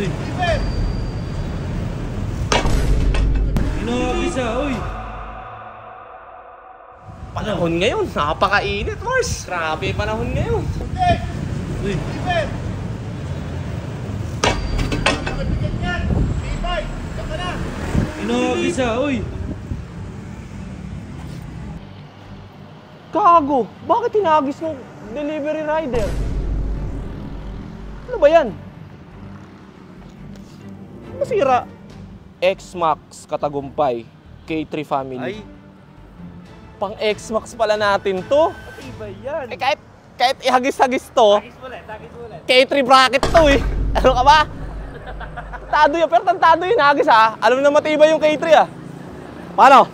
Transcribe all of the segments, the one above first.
Uy. Inabisa, uy. Panahon ngayon, napakainit, Mars. Grabe panahon ngayon. Uy. Inabisa, uy. Gago, bakit tinagis ng delivery rider? Ano ba yan? Masira. X-Max Katagumpay K3 family. Ay. Pang X-Max pala natin to. Iba yan. Eh kahit ihagis-hagis to, Tagis ulit. K3 bracket to eh. Ano ka ba? Tantado yun, pero tantado yun hagis ha. Alam na matibay yung K3 ah. Paano?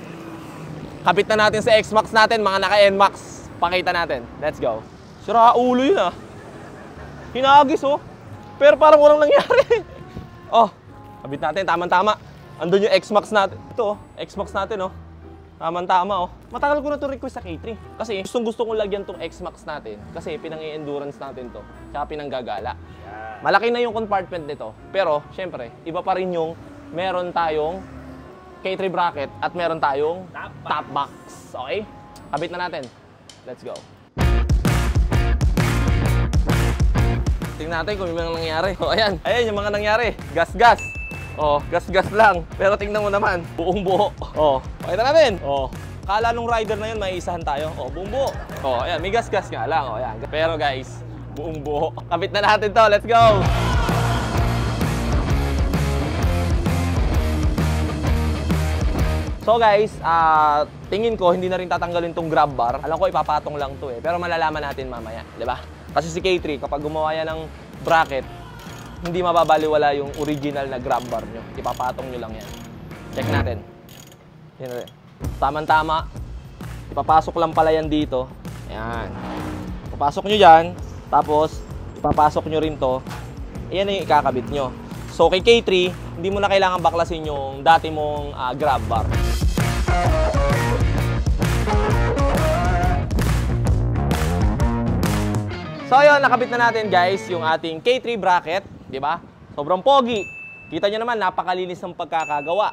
Kapit na natin sa X-Max natin, mga naka-N-Max. Pakita natin. Let's go. Sira ulo yun ah. Hinagis oh. Pero parang walang nangyari. Oh, kabit natin, tama-tama. Andun yung X-Max natin. Ito oh, X-Max natin oh. Tama-tama oh. Matagal ko na ito request sa K3. Kasi gusto kong lagyan tong X-Max natin. Kasi pinang-i-endurance natin to. Tsaka pinanggagala. Malaki na yung compartment nito. Pero, syempre, iba pa rin yung meron tayong K3 bracket at meron tayong top box. Okay? Kabit na natin. Let's go. Tingnan natin kung may mga nangyari. O, ayan. Ayan yung mga nangyari. Gas-gas. Oh, gas-gas lang. Pero tingnan mo naman, buong buo. Oh, pakita natin. Oh, kala nung rider na yun, may isahan tayo. Oh, buong buo. Oh, ayan, may gas-gas nga lang. Oh, ayan. Pero guys, buong buo. Kapit na natin to. Let's go! So guys, tingin ko hindi na rin tatanggalin tong grab bar. Alam ko ipapatong lang to eh. Pero malalaman natin mamaya, 'di ba? Kasi si K3 kapag gumawa yan ng bracket, hindi mababaliwala yung original na grab bar nyo. Ipapatong nyo lang yan. Check natin. Yan natin. Tama-tama. Ipapasok lang pala yan dito. Ayan. Ipapasok nyo dyan. Tapos, ipapasok nyo rin to. Ayan na yung ikakabit nyo. So, kay K3, hindi mo na kailangan baklasin yung dati mong grab bar. So, ayun, nakabit na natin guys yung ating K3 bracket. Diba? Sobrang pogi. Kita nyo naman, napakalinis ng pagkakagawa.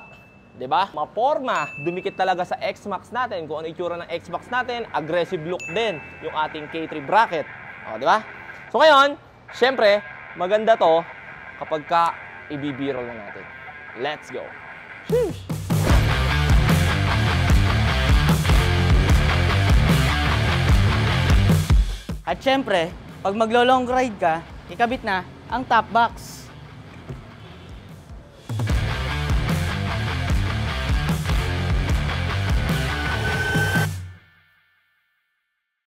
Diba? Maporma. Dumikit talaga sa X-Max natin. Kung ano itsura ng X-Max natin, aggressive look din yung ating K3 bracket. O, diba? So ngayon, syempre, maganda to kapag ka ibibiro na natin. Let's go. Sheesh. At syempre, pag maglo-long ride ka, ikabit na ang top box.